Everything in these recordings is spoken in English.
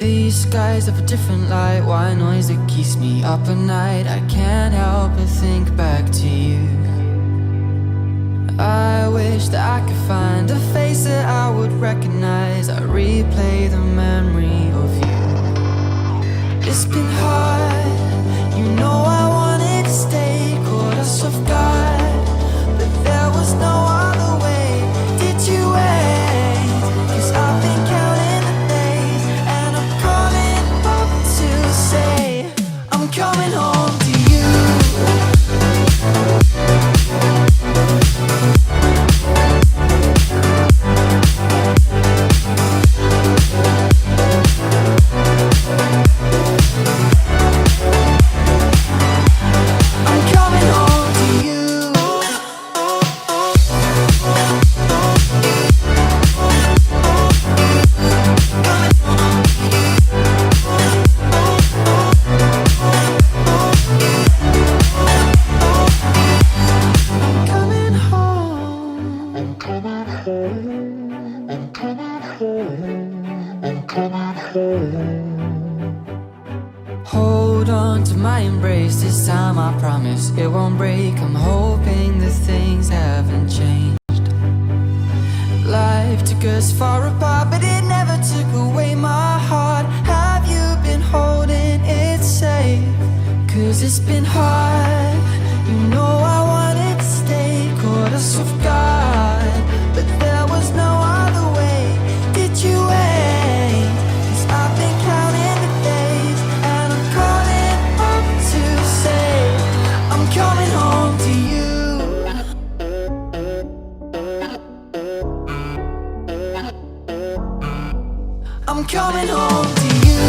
These skies have a different light, white noise that keeps me up at night. I can't help but think back to you. I wish that I could find a face that I would recognize. I replay the memory of you. It's been hard, you know I wanted to stay, caught us off guard, but there was no other way. Did you wait? 'Cause I've been counting the days, and I'm calling up to say I'm coming home to you. Hold on to my embrace, this time I promise it won't break. I'm hoping that things haven't changed. Life took us far apart, but it never took away my heart. Have you been holding it safe? 'Cause it's been hard, you know I wanted to stay, caught us off guard, but there was no other way. Did you wait? 'Cause I've been counting the days, and I'm calling up to say I'm coming home to you. I'm coming home to you.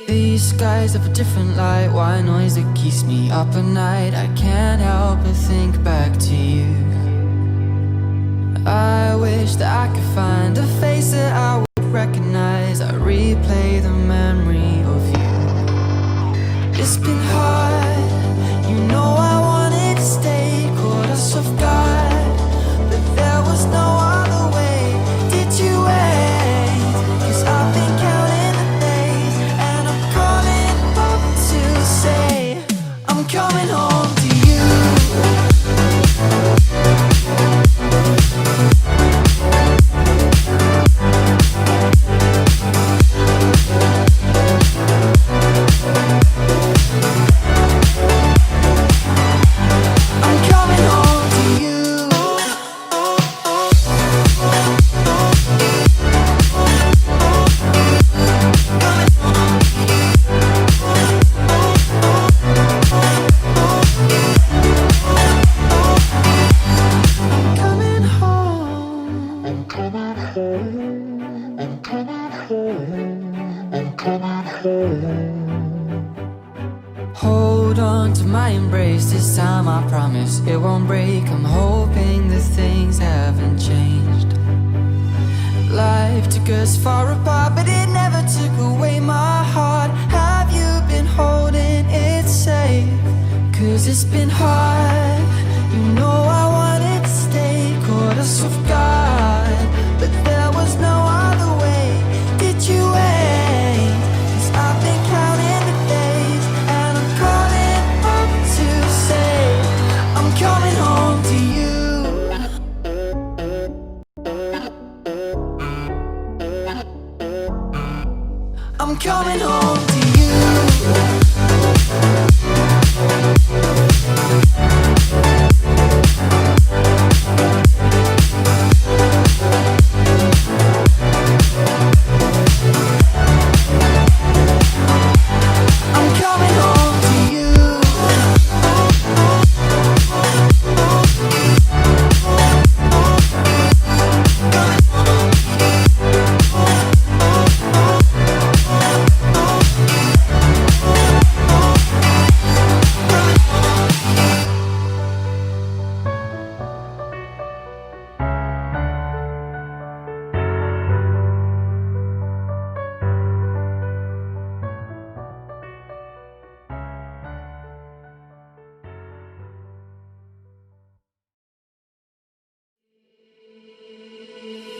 These skies have a different light, white noise that keeps me up at night. I can't help but think back to you. I wish that I could find a face that I would recognize. I replay the memory of you. It's been hard, you know I wanted to stay, caught us off guard, but there was no other way. Did you wait? 'Cause I've been counting the days, and I'm calling up to say I'm coming home to you. Hold on to my embrace, this time I promise it won't break. I'm hoping that things haven't changed. Life took us far apart, but it never took away my heart. Have you been holding it safe? 'Cause it's been hard, you know I wanted to stay, caught us off guard, but there was no other way. Did you wait? 'Cause I've been counting the days, and I'm calling up to say I'm coming home to you. I'm coming home to you.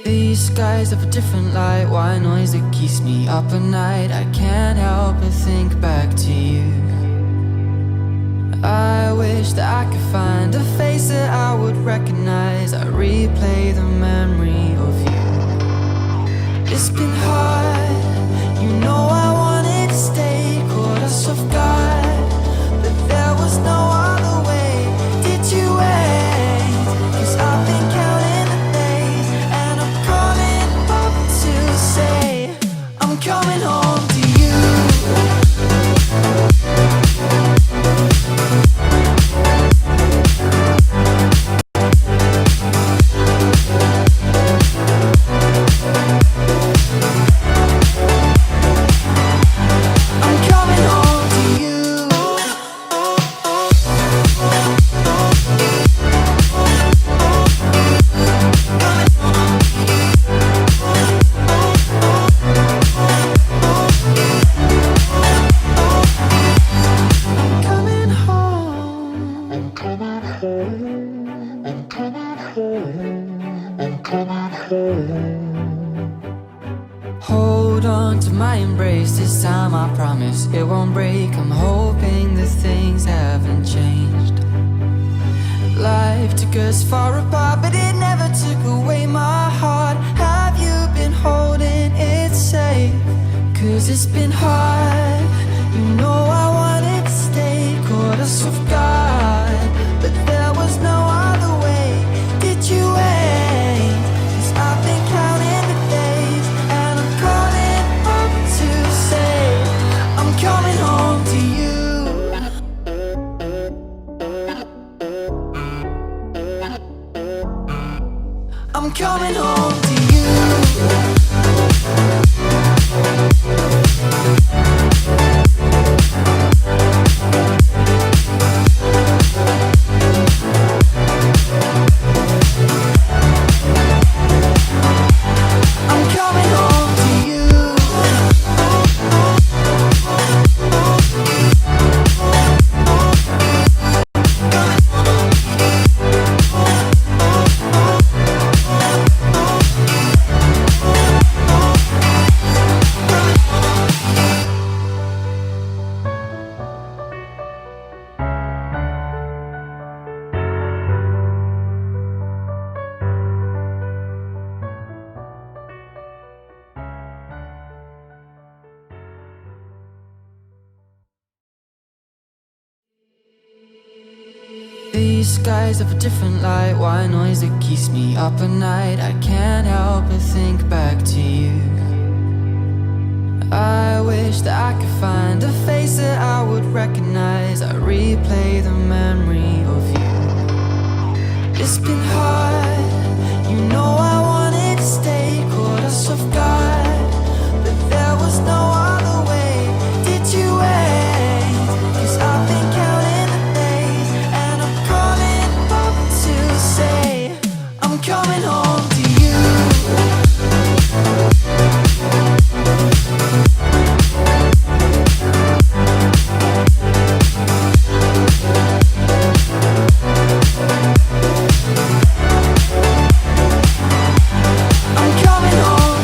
These skies have a different light, white noise that keeps me up at night. I can't help but think back to you. I wish that I could find a face that I would recognize. I replay the memory of you. It's been hard, you know I wanted to stay, caught us off guard, but there was no other way. Did you wait? 'Cause I've been counting the days, and I'm calling up to say I'm coming home to you. Hold on to my embrace, this time I promise it won't break. I'm hoping that things haven't changed. Life took us far apart, but it never took away my heart. Have you been holding it safe? 'Cause it's been hard, you know I wanted to stay, caught us off guard, but there was no other way. Did you wait? 'Cause I've been counting the days, and I'm calling up to say I'm coming home to you. I'm coming home to you. These skies have a different light, white noise that keeps me up at night. I can't help but think back to you. I wish that I could find a face that I would recognize. I replay the memory of you. It's been hard, you know I wanted to stay, caught us off guard, but there was no other way. Did you wait? 'Cause I've been counting the days, and I'm calling up to say I'm coming home to you. I'm coming home.